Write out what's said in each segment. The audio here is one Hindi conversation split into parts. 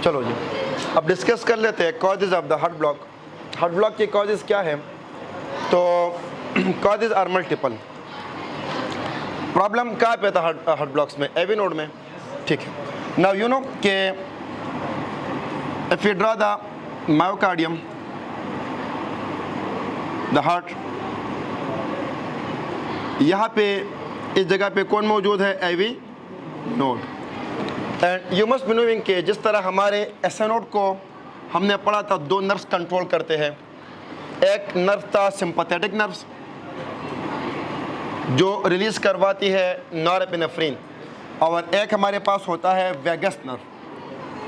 चलो जी, अब डिस्कस कर लेते हैं causes of the heart block. Heart block के कॉजेज क्या है? तो कॉजेज आर मल्टीपल। प्रॉब्लम कहाँ पे था हार्ट ब्लॉक्स में? एवी नोड में, ठीक है। नाउ यू नो के if you draw the myocardium, the heart, यहाँ पे इस जगह पे कौन मौजूद है? AV node. And you must be knowing के जिस तरह हमारे एसए नोड को हमने पढ़ा था, दो नर्व्स कंट्रोल करते हैं। एक नर्व था सिंपैथेटिक नर्व्स जो रिलीज करवाती है नॉरएपिनेफ्रिन, और एक हमारे पास होता है vagus nerve.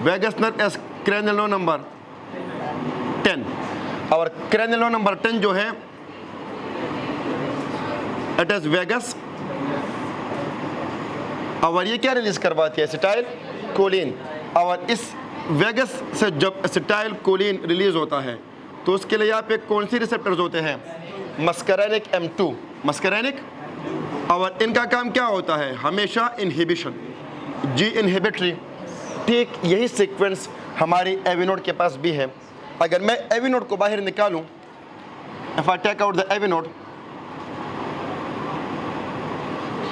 Vagus nerve as cranial nerve number 10, और cranial nerve नंबर 10 जो है इट इज वेगस, और ये क्या रिलीज करवाती है? Acetyl choline. और इस वेगस से जब एसिटाइल कोलिन रिलीज होता है तो उसके लिए यहाँ पे कौन सी रिसेप्टर्स होते हैं? Muscarinic M2, muscarinic. और इनका काम क्या होता है? हमेशा इनहिबिशन, जी इनहिबिटरी। ठीक यही सीक्वेंस हमारी एवी नोड के पास भी है। अगर मैं एवी नोड को बाहर निकालूं, if I take out the AV node,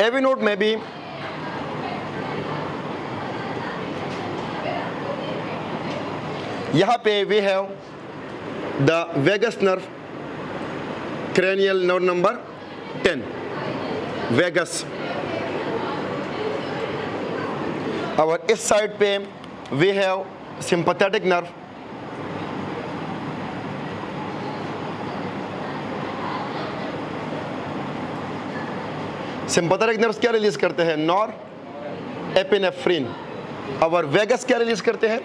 AV node में भी यहाँ पे we have the vagus nerve, cranial nerve number 10, vagus. और इस साइड पे we have sympathetic nerve, sympathetic nerves क्या रिलीज करते हैं? नॉरएपिनेफ्रिन। और वेगस क्या रिलीज करते हैं?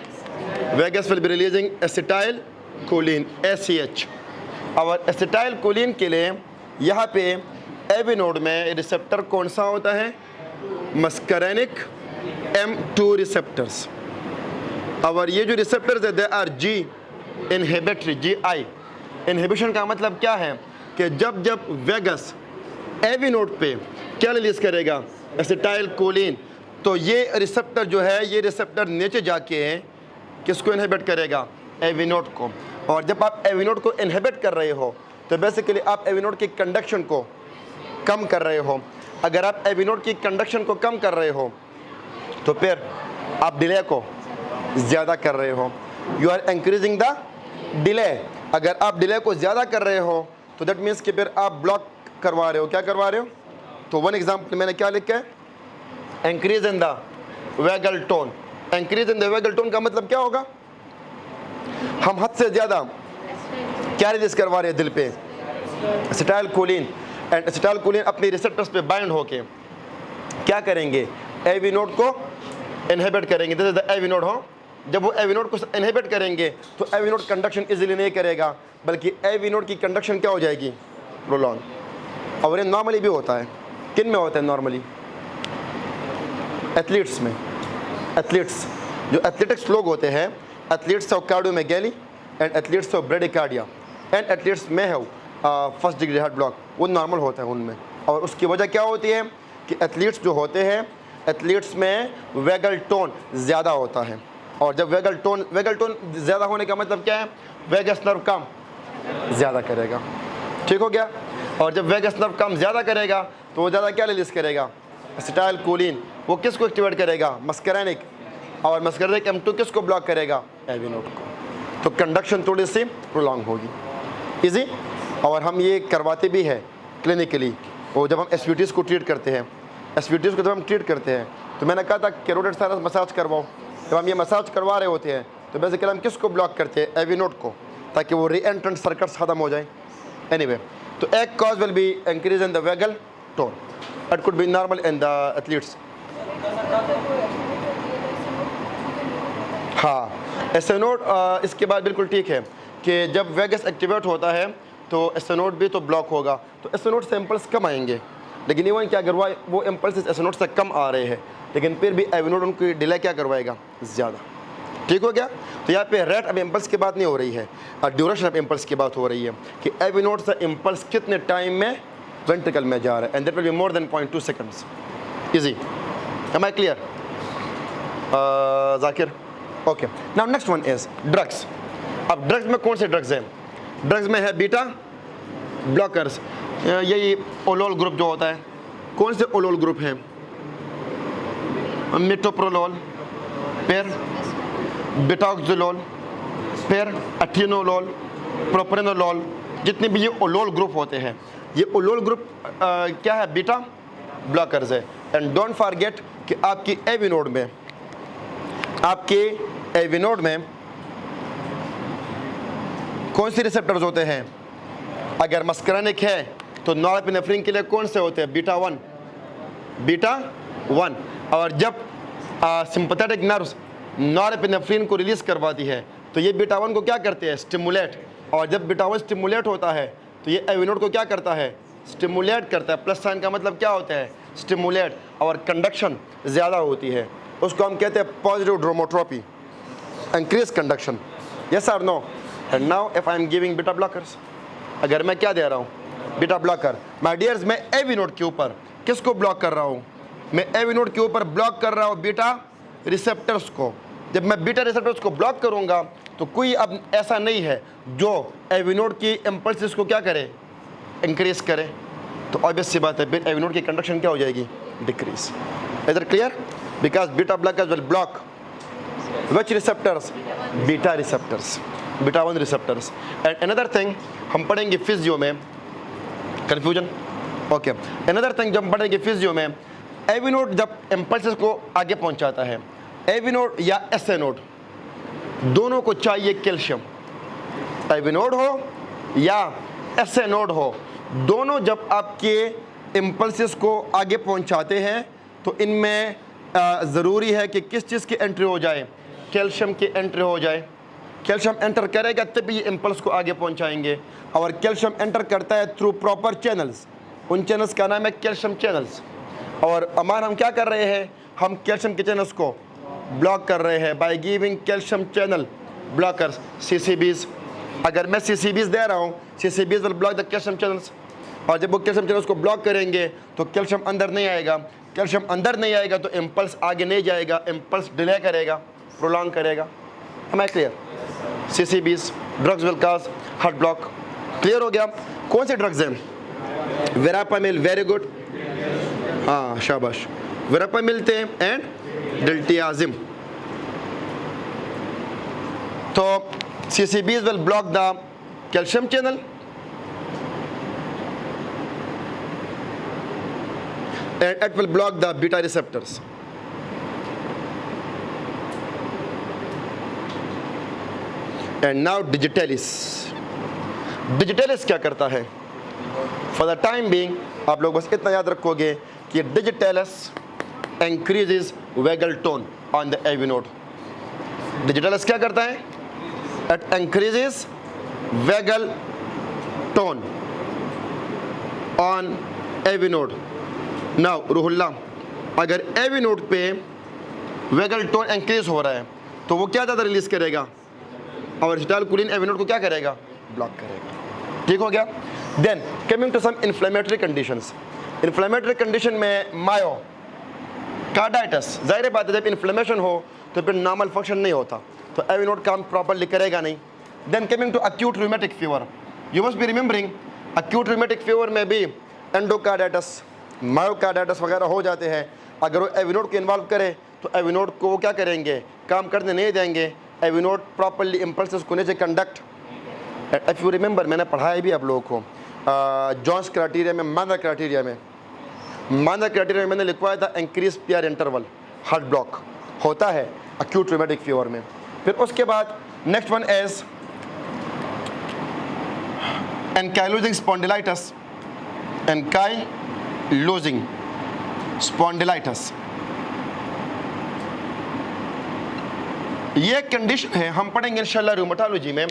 Vagus will be releasing acetylcholine, ACH। और एसिटाइल कोलिन के लिए यहाँ पे एवी नोड में रिसेप्टर कौन सा होता है? Muscarinic M2 receptors. और ये जो रिसेप्टर्स है they R G inhibitory, GI। Inhibition का मतलब क्या है? कि जब जब वेगस एवी नोड पे क्या रिलीज करेगा? एसिटाइल कोलिन, तो ये रिसेप्टर जो है, ये रिसेप्टर नीचे जाके किसको इनहिबिट करेगा? एवी नोड को। और जब आप एवी नोड को इनहिबिट कर रहे हो तो बेसिकली आप एवी नोड की कंडक्शन को कम कर रहे हो। अगर आप एवी नोड की कंडक्शन को कम कर रहे हो तो फिर आप डिले को ज़्यादा कर रहे हो। You are increasing the delay. अगर आप डिले को ज़्यादा कर रहे हो तो दैट मीन्स कि फिर आप ब्लॉक करवा रहे हो। क्या करवा रहे हो? तो वन एग्जाम्पल मैंने क्या लिखा है? Increase in the vagal tone. Increase in the vagal tone का मतलब क्या होगा? हम हद से ज़्यादा क्या रिलीज करवा रहे हैं दिल पे? Acetylcholine. And acetylcholine अपनी रिसेप्टर्स पे बाइंड होके क्या करेंगे? एवी नोड को इनहिबिट करेंगे। This is the AV node हो। जब वो एवी नोड को इनहिबिट करेंगे तो एवी नोड कंडक्शन इजीली नहीं करेगा, बल्कि एवी नोड की कंडक्शन क्या हो जाएगी? प्रोलॉन्ग। और ये नॉर्मली भी होता है। किन में होता है नॉर्मली? एथलीट्स में। एथलीट्स जो एथलेटिक्स लोग होते हैं, athletes of cardiomegaly and athletes of bradycardia and athletes में है फर्स्ट डिग्री हार्ट ब्लॉक, वो नॉर्मल होता है उनमें। और उसकी वजह क्या होती है कि एथलीट्स जो होते हैं, एथलीट्स में वेगल टोन ज़्यादा होता है। और जब वेगल टोन ज़्यादा होने का मतलब क्या है? वेगस नर्व काम ज़्यादा करेगा। ठीक हो गया? और जब वेगस नर्व काम ज़्यादा करेगा तो वो ज़्यादा क्या रिलीज़ करेगा? Acetyl choline. वो किसको एक्टिवेट करेगा? मस्करेनिक। और मस्करेनिक M2 किसको ब्लॉक करेगा? एवी नोड को। तो कंडक्शन थोड़ी सी प्रोलॉन्ग होगी। इजी। और हम ये करवाते भी हैं क्लिनिकली। और जब हम SVTs को ट्रीट करते हैं, SVTs को जब हम ट्रीट करते हैं तो मैंने कहा था कैरोटिड साइनस मसाज करवाओ। जब हम ये मसाज करवा रहे होते हैं तो बेसिकली हम किसको ब्लॉक करते हैं? एवी नोड को, ताकि वो री एंट्रेंट सर्किट्स ख़त्म हो जाए। एनीवे, तो एक cause will be increase in the vagal tone. It could be normal in the athletes. हाँ, एसए नोड इसके बाद बिल्कुल ठीक है कि जब वेगस एक्टिवेट होता है तो एसए नोड भी तो ब्लॉक होगा। तो एसए नोड से इम्पल्स कम आएंगे, लेकिन इवन क्या अगर वो इम्पल्स एसए नोड से कम आ रहे हैं, लेकिन फिर भी एवी नोड उनकी डिले क्या करवाएगा? ज़्यादा। ठीक हो गया? तो यहाँ पे रेट अब इम्पल्स की बात नहीं हो रही है, ड्यूरेशन ऑफ इम्पल्स की बात हो रही है कि एवी नोड से इम्पल्स कितने टाइम में वेंट्रिकल में जा रहा है, and that will be more than 0.2 seconds. Easy. Am I clear? Zakir okay, now next one is drugs. अब ड्रग्स में कौन से ड्रग्स हैं? ड्रग्स में है बीटा ब्लॉकर्स, यही ओलोल ग्रुप जो होता है। कौन से ओलोल ग्रुप हैं? मिटोप्रोलोल, फिर बिटॉक्सोलोल, फिर एथिनोलोल, प्रोप्रेनोलोल, जितने भी ये ओलोल ग्रुप होते हैं, ये ओलोल ग्रुप क्या है? बीटा ब्लॉकर्स है। एंड डोंट फॉरगेट कि आपकी एवी नोड में कौन से रिसेप्टर्स होते हैं? अगर मस्करानिक है तो नॉरएपिनेफ्रिन के लिए कौन से होते हैं? Beta one. और जब सिंपैथेटिक नर्व्स नॉरएपिनेफ्रिन को रिलीज करवाती है तो ये बीटा वन को क्या करते हैं? स्टिमुलेट। और जब बीटा वन स्टिमुलेट होता है तो ये एवी नोड को क्या करता है? स्टिमुलेट करता है। प्लस साइन का मतलब क्या होता है? स्टिमुलेट। और कंडक्शन ज़्यादा होती है, उसको हम कहते हैं positive dromotropy, increase conduction. Yes और no? And now if I am giving beta blockers, अगर मैं क्या दे रहा हूँ? Beta blocker. माय डियर्स, मैं एवी नोड के ऊपर किसको ब्लॉक कर रहा हूँ? मैं एवी नोड के ऊपर ब्लॉक कर रहा हूँ बीटा रिसेप्टर्स को। जब मैं बीटा रिसेप्टर्स को ब्लॉक करूँगा तो कोई अब ऐसा नहीं है जो एवी नोड की इम्पल्सेस को क्या करे? इंक्रीज करे। तो ऑब्वियस सी बात है, एवी नोड की कंडक्शन क्या हो जाएगी? Decrease. Is it clear? Because beta blockers will block which receptors? Beta receptors, beta one receptors. And another thing हम पढ़ेंगे फिजियो में, कन्फ्यूजन, ओके। अनदर थिंग जब हम पढ़ेंगे फिजियो में, एवी नोड जब इम्पल्सेस को आगे पहुंचाता है, एवी नोड या एसए नोड, दोनों को चाहिए कैल्शियम। एवी नोड हो या एसए नोड हो, दोनों जब आपके इम्पल्सेस को आगे पहुंचाते हैं तो इनमें ज़रूरी है कि किस चीज़ की एंट्री हो जाए? कैल्शियम की एंट्री हो जाए। कैल्शियम एंटर करेगा तभी ये इम्पल्स को आगे पहुंचाएंगे। और कैल्शियम एंटर करता है थ्रू प्रॉपर चैनल्स, उन चैनल्स का नाम है कैल्शियम चैनल्स। और अमान हम क्या कर रहे हैं? हम कैल्शियम के चैनल्स को ब्लॉक कर रहे हैं by giving calcium channel blockers, CCBs। अगर मैं CCBs दे रहा हूँ, CCBs will block the calcium channels. और जब वो कैल्शियम चैनल्स को ब्लॉक करेंगे तो कैल्शियम अंदर नहीं आएगा। कैल्शियम अंदर नहीं आएगा तो इम्पल्स आगे नहीं जाएगा, इम्पल्स डिले करेगा, प्रोलॉन्ग करेगा। Am I clear? CCBs, drugs will cause heart block. Clear हो गया? कौन से ड्रग्स हैं? वेरापामिल, वेरी गुड, हाँ शाबाश, वेरापामिल थे एंड डिल्टियाजिम। तो CCBs will block the calcium channel and it will block the beta receptors. And now digitalis. Digitalis क्या करता है? For the time being आप लोग बस इतना याद रखोगे कि digitalis increases vagal tone on the AV node. Digitalis क्या करता है? It increases vagal tone on AV node. Now Ruhollah, अगर AV node पे vagal tone increase हो रहा है तो वो क्या ज़्यादा रिलीज करेगा? और एसिटाइलकोलिन AV node को क्या करेगा? ब्लॉक करेगा। ठीक हो गया? Then coming to some inflammatory conditions. Inflammatory condition में मायोकार्डाइटिस, जाहिर बात है जब इन्फ्लेमेशन हो तो फिर नॉर्मल फंक्शन नहीं होता, तो AV node काम प्रॉपर्ली करेगा नहीं। Then coming to acute rheumatic fever, you must be remembering acute rheumatic fever में भी एंडोकार्डाइटिस, मायोकार्डाइटिस वगैरह हो जाते हैं। अगर वो AV node को इन्वॉल्व करे तो AV node को वो क्या करेंगे? काम करने नहीं देंगे। AV node प्रॉपर्ली इम्पल्सेस को नीचे कंडक्ट। इफ़ यू रिमेंबर, मैंने पढ़ाया भी आप लोगों को जॉन्स क्राइटेरिया में, मानर क्राइटेरिया में मैंने लिखवाया था increase PR interval, heart block होता है एक्यूट रूमेटिक फीवर में। फिर उसके बाद next one is ankylosing spondylitis, ankylosing spondylitis. ये कंडीशन है, हम पढ़ेंगे इंशाल्लाह रूमेटोलॉजी में।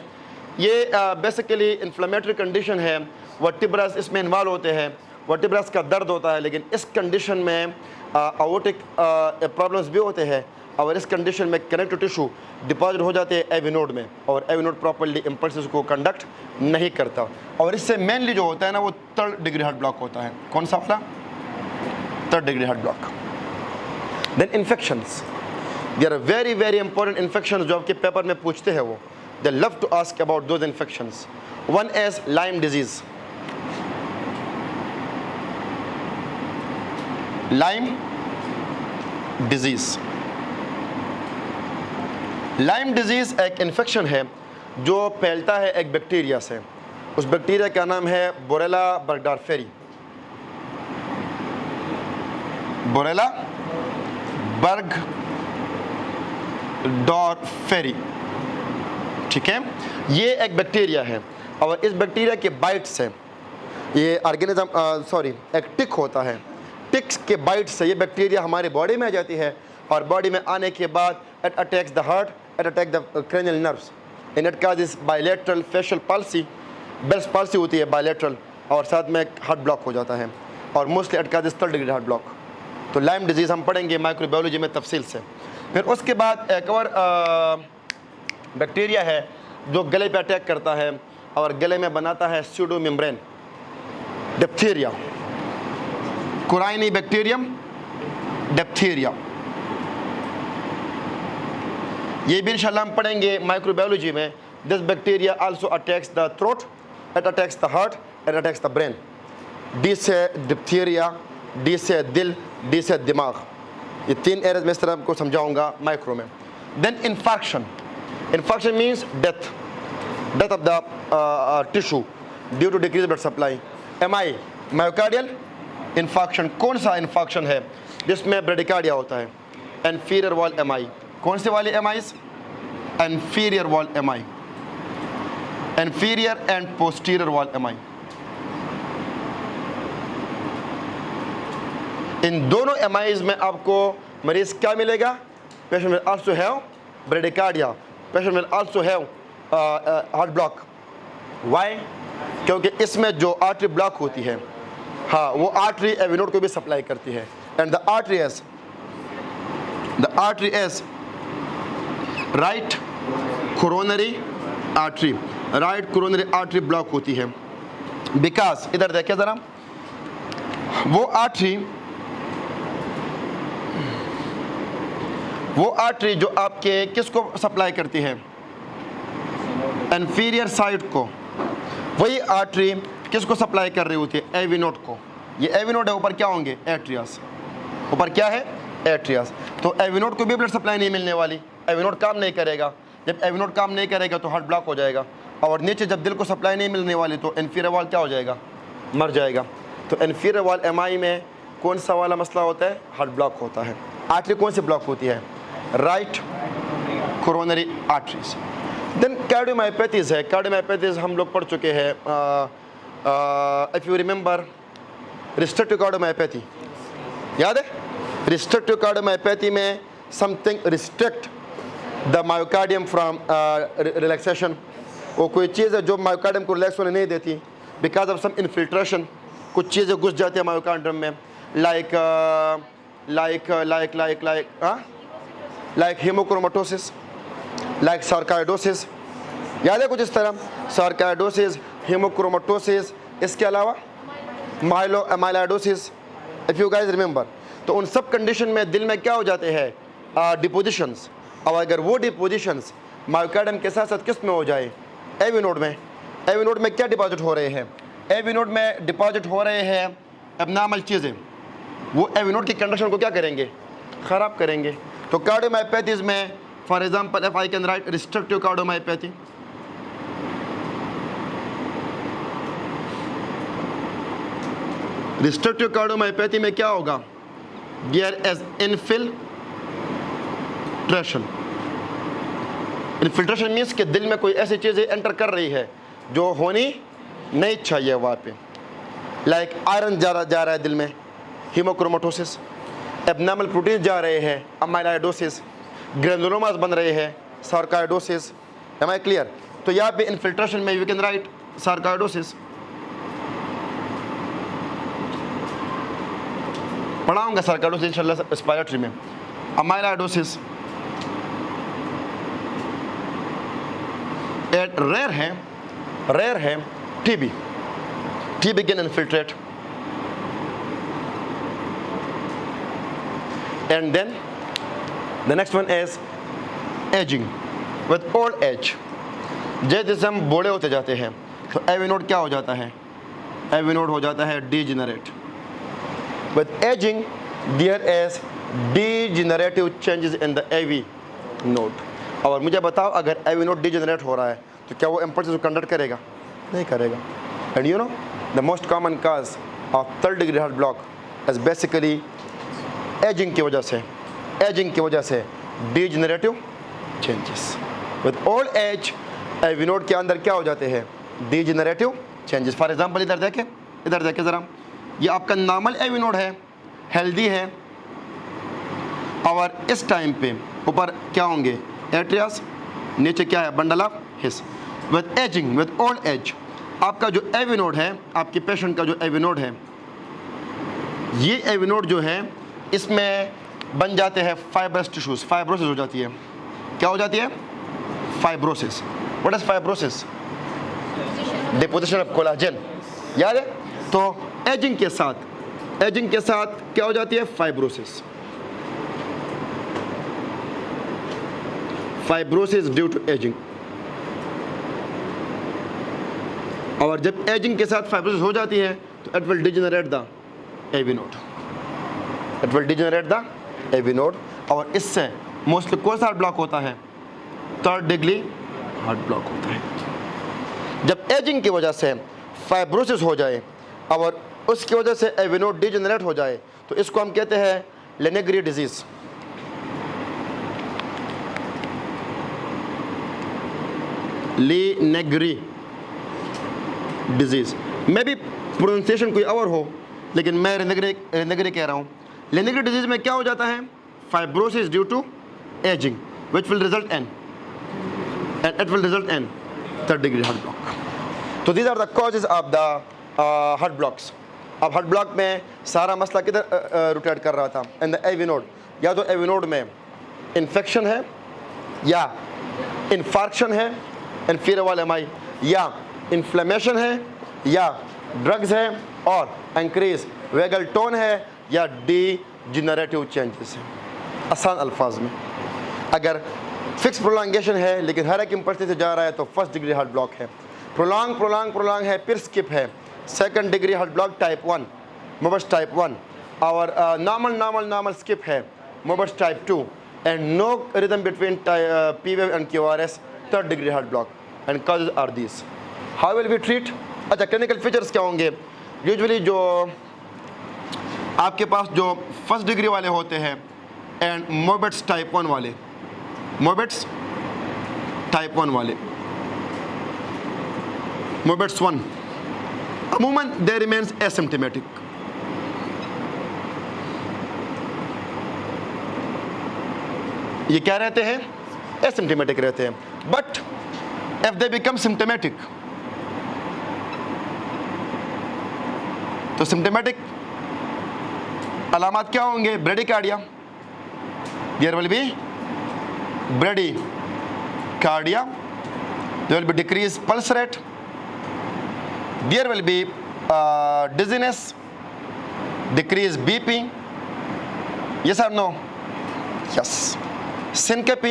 ये बेसिकली इन्फ्लेमेटरी कंडीशन है, वर्टिब्रास इसमें इन्वॉल्व होते हैं, वर्टिब्रास का दर्द होता है। लेकिन इस कंडीशन में आयोटिक प्रॉब्लम्स भी होते हैं और इस कंडीशन में कनेक्टिव टिश्यू डिपॉजिट हो जाते हैं AV node में और AV node प्रॉपर्ली इम्पल्सेस को कंडक्ट नहीं करता। और इससे मेनली जो होता है ना वो 3rd डिग्री हार्ट ब्लॉक होता है। कौन सा वाला? 3rd degree heart block. Then infections, there are very very important infection जो आपके पेपर में पूछते हैं, वो they love to ask about those infections. One is Lyme disease. Lyme disease. Lyme disease एक इन्फेक्शन है जो फैलता है एक बैक्टीरिया से. उस बैक्टीरिया का नाम है बोरेला बर्गडॉर्फेरी. बोरेला बर्गडॉर्फेरी, ठीक है. ये एक बैक्टीरिया है और इस बैक्टीरिया के बाइट से ये ऑर्गेनिज्म एक टिक होता है. टिक्स के बाइट से ये बैक्टीरिया हमारे बॉडी में आ जाती है और बॉडी में आने के बाद it attacks the heart, it attack the cranial nerves and it causes bilateral facial palsy. Bell's palsy होती है बायलैटरल और साथ में हार्ट ब्लॉक हो जाता है और mostly it causes 3rd degree heart block. तो लाइम डिजीज़ हम पढ़ेंगे माइक्रोबायोलॉजी में तफसील से. फिर उसके बाद एक और बैक्टीरिया है जो गले पे अटैक करता है और गले में बनाता है pseudo membrane. Diphtheria, corynebacterium diphtheria. ये भी इंशाल्लाह हम पढ़ेंगे माइक्रोबायोलॉजी में. This bacteria also attacks the throat, it attacks the heart, it attacks the brain. D से डिप्थीरिया, डी से दिल, डी से दिमाग. ये 3 एरियाज में इस तरह आपको समझाऊंगा माइक्रो में. Then infarction. Infarction means death, death of the tissue due to decrease blood supply. MI myocardial infarction. कौन सा इन्फार्क्शन है जिसमें ब्रेडिकार्डिया होता है? Inferior wall MI. कौन से वाले MIs? Inferior wall MI, inferior and posterior wall MI. इन दोनों एमआईज में आपको मरीज क्या मिलेगा? Patient will also have bradycardia, patient will also have heart block. Why? क्योंकि इसमें जो आर्टरी ब्लॉक होती है, हाँ, वो आर्टरी एवी नोड को भी सप्लाई करती है. And the artery is right coronary artery. Right coronary artery block होती है बिकॉज, इधर देखिए ज़रा, वो आर्टरी जो आपके किसको सप्लाई करती है? इंफीरियर साइड को. वही आर्टरी किसको सप्लाई कर रही होती है? एवी नोड को. ये एवी नोड है, ऊपर क्या होंगे? एट्रियास. ऊपर क्या है? एट्रियास. तो एवी नोड को भी ब्लड सप्लाई नहीं मिलने वाली, एवी नोड काम नहीं करेगा. जब एवी नोड काम नहीं करेगा तो हार्ट ब्लॉक हो जाएगा और नीचे जब दिल को सप्लाई नहीं मिलने वाली तो इंफीरियर वॉल क्या हो जाएगा? मर जाएगा. तो इंफीरियर वॉल एमआई में कौन सा वाला मसला होता है? हार्ट ब्लॉक होता है. आर्टरी कौन सी ब्लॉक होती है? Right coronary arteries. Then cardiomyopathies है. कार्डियोमायोपैथीज हम लोग पढ़ चुके हैं. If you remember restrictive cardiomyopathy याद है? रिस्ट्रिक्टिव कार्डियोमायोपैथी में something restrict the myocardium from relaxation. वो कोई चीज़ है जो मायोकार्डियम को रिलैक्स होने नहीं देती बिकॉज ऑफ सम इन्फिल्ट्रेशन. कुछ चीज़ें घुस जाती है मायोकार्डियम में, लाइक हीमोक्रोमेटोसिस, लाइक सार्काइडोसिस. याद है कुछ इस तरह? सार्काइडोसिस, हीमोक्रोमेटोसिस, इसके अलावा माइलोइडोसिस, इफ़ यू गाइस रिमेंबर. तो उन सब कंडीशन में दिल में क्या हो जाते हैं? डिपोजिशंस. और अगर वो डिपोजिशंस मायोकार्डियम के साथ साथ किस में हो जाए? एवी नोड में. एवी नोड में क्या डिपॉजिट हो रहे हैं? एवी नोड में डिपॉजिट हो रहे हैं एबनॉर्मल चीज़ें. वो एवी नोड की कंडीशन को क्या करेंगे? ख़राब करेंगे. तो कार्डियोमायोपैथीज में for example if I can write restrictive cardiomyopathy. Restrictive cardiomyopathy में क्या होगा? There is infiltration. Infiltration means कि दिल में कोई ऐसी चीज़ एंटर कर रही है जो होनी नहीं चाहिए वहाँ पे. लाइक आयरन जा रहा है दिल में, हीमोक्रोमेटोसिस. एबनॉर्मल प्रोटीन जा रहे हैं, अमाइलोइडोसिस. ग्रेनुलोमास बन रहे हैं, सार्काइडोसिस. M I clear? तो यहाँ पे इन्फिल्ट्रेशन में यू कैन राइट सार्काइडोसिस. पढ़ाऊंगा सार्काइडोसिस इंशाल्लाह रेस्पिरेटरी में. अमाइलोइडोसिस रेयर है TB. TB can infiltrate. And then the next one is ageing with old age. जैसे जैसे हम बूढ़े होते जाते हैं तो एवी नोड क्या हो जाता है, एवी नोड हो जाता है degenerate. With ageing there is degenerative changes in the AV node. और मुझे बताओ, अगर एवी नोड डीजेनरेट हो रहा है तो क्या वो इम्पल्स को कंडक्ट करेगा? नहीं करेगा। And you know the most common cause of third degree heart block is basically ageing की वजह से, एजिंग की वजह से degenerative changes. With old age AV node के अंदर क्या हो जाते हैं, डीजेनरेटिव चेंजेस। फॉर एग्जांपल इधर देखें, इधर देखें ज़रा, ये आपका नॉर्मल एवी नोड है, हेल्दी है, और इस टाइम पे ऊपर क्या होंगे, एट्रियास, नीचे क्या है, bundle of his. With ageing, with old as, आपका जो एवी नोड है, आपके पेशेंट का जो एवी नोड है, ये एवी नोड जो है इसमें बन जाते हैं फाइब्रस टिश्यूज, फाइब्रोसिस हो जाती है। क्या हो जाती है? Fibrosis. What is fibrosis? Deposition of collagen, याद है? तो एजिंग के साथ, एजिंग के साथ क्या हो जाती है? Fibrosis. Fibrosis due to ageing. और जब एजिंग के साथ फाइब्रोसिस हो जाती है तो it will degenerate the AV node, it will degenerate the AV node. और इससे मोस्टली कौन सा हार्ट ब्लॉक होता है? थर्ड डिग्री हार्ट ब्लॉक होता है। जब एजिंग की वजह से फाइब्रोसिस हो जाए और उसकी वजह से एवी नोड डिजेनरेट हो जाए तो इसको हम कहते हैं लेनेग्री डिजीज। लेनेग्री डिजीज। मे भी प्रोनाउंसिएशन कोई और हो, लेकिन मैं लेनेग्री कह रहा हूँ। लेनेग्री डिजीज में क्या हो जाता है? Fibrosis due to ageing which will result in, and it will result in third degree heart block. तो these are the causes of the heart blocks. अब हार्ट ब्लॉक में सारा मसला किधर रोटेट कर रहा था? In the AV node. या तो एवी नोड में इन्फेक्शन है, या इन्फार्क्शन है, इन्फीरियर एम आई, या इन्फ्लेमेशन है, या ड्रग्स है, और इंक्रीज वेगल टोन है, या डीजेनरेटिव चेंजेस है। आसान अल्फाज में, अगर फिक्स प्रोलॉन्गेशन है लेकिन हर एक इम्पल्स से जा रहा है तो फर्स्ट डिग्री हार्ट ब्लॉक है। प्रोलॉन्ग है, फिर स्किप है, second degree heart block type 1, mobitz type 1, और नॉर्मल स्किप है, mobitz type 2, and no rhythm between P wave and QRS, third degree heart block. And causes are these. How will we treat? अच्छा, क्लिनिकल फीचर्स क्या होंगे? यूजुअली जो आपके पास जो फर्स्ट डिग्री वाले होते हैं एंड मोबेट्स टाइप 1 वाले, मोबेट्स टाइप 1 वाले, मोबेट्स 1, अमूमन दे रिमेन्स एसिम्प्टोमेटिक। ये क्या रहते हैं? एसिम्प्टोमेटिक रहते हैं। But if they become symptomatic, तो सिम्प्टोमेटिक अलामत क्या होंगे? Bradycardia, there will be bradycardia, there will be decreased pulse rate, there will be dizziness, decreased BP, yes or no? Yes. Syncope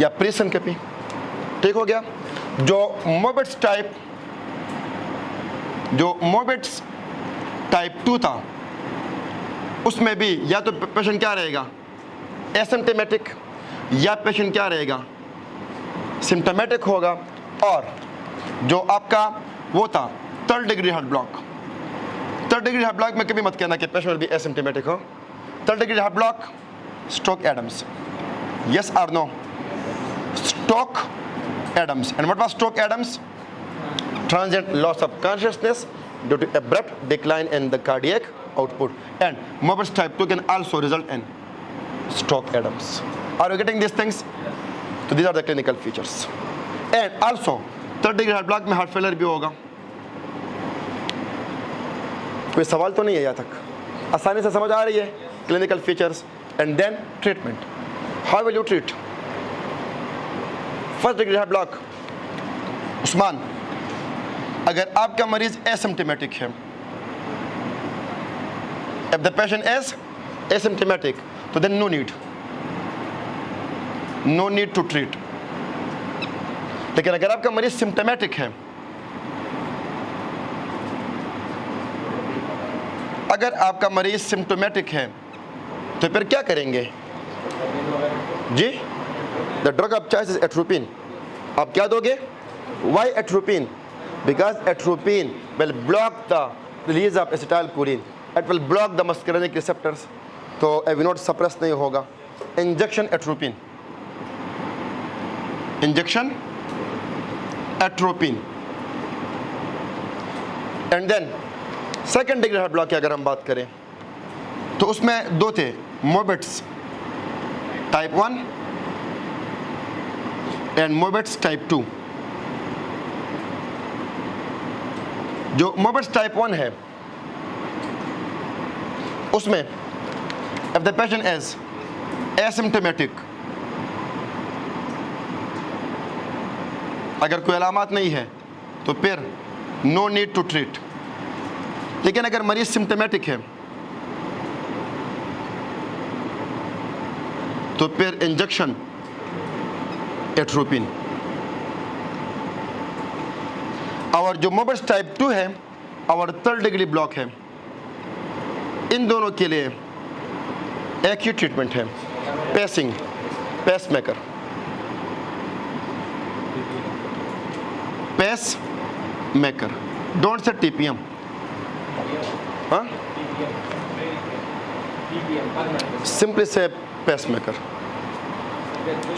या प्री सिनकपी। ठीक हो गया। जो मोबेट्स टाइप 2 था उसमें भी या तो पेशेंट क्या रहेगा? एसिम्प्टोमेटिक, या पेशेंट क्या रहेगा? सिम्प्टोमेटिक होगा। और जो आपका वो था third degree heart block, third degree heart block में कभी मत कहना कि पेशेंट विल बी एसिम्प्टोमेटिक हो। Third degree heart block, stroke Adams, yes और नो? Stroke Adams. And what was stroke Adams? Transient loss of consciousness due to abrupt decline in the cardiac output. And Morbus type 2 can also result in stroke Adams. Are you getting these things? So these are the clinical features. And also third degree heart block में heart failure भी होगा। कोई सवाल तो नहीं है यहाँ तक? आसानी से समझ आ रही है? Clinical features and then treatment. How will you treat? First degree heart block, Usman, अगर आपका मरीज एसिम्प्टोमेटिक है, if the patient is asymptomatic, तो then no need to treat. लेकिन अगर आपका मरीज सिम्टोमेटिक है, अगर आपका मरीज सिम्टोमेटिक है तो फिर क्या करेंगे जी? The drug of choice is atropine. आप क्या दोगे? Why atropine? Because atropine will block the release of acetylcholine, it will block the muscarinic receptors, तो एविनोड सप्रेस नहीं होगा। Injection atropine, injection atropine. And then second degree heart block की अगर हम बात करें तो उसमें दो थे, mobitz type 1 and mobitz type 2। जो मोबिट्स टाइप 1 है उसमें if the patient is asymptomatic, अगर कोई अलामत नहीं है तो फिर नो नीड टू ट्रीट। लेकिन अगर मरीज सिम्टोमेटिक है तो फिर इंजेक्शन एट्रोपिन। और जो मोबिट्स टाइप 2 है और थर्ड डिग्री ब्लॉक है, इन दोनों के लिए एक ही ट्रीटमेंट है, pacing, pacemaker, pacemaker. Don't say TPM, हाँ, सिंपली से पेसमेकर।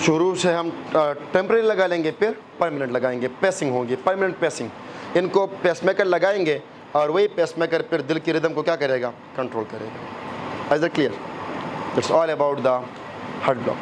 शुरू से हम टेम्परेरी लगा लेंगे, फिर परमानेंट लगाएंगे, पेसिंग होगी, परमानेंट पेसिंग। इनको पेसमेकर लगाएंगे और वही पेसमेकर फिर दिल की रिदम को क्या करेगा? कंट्रोल करेगा। Is it clear? It's all about the heart block.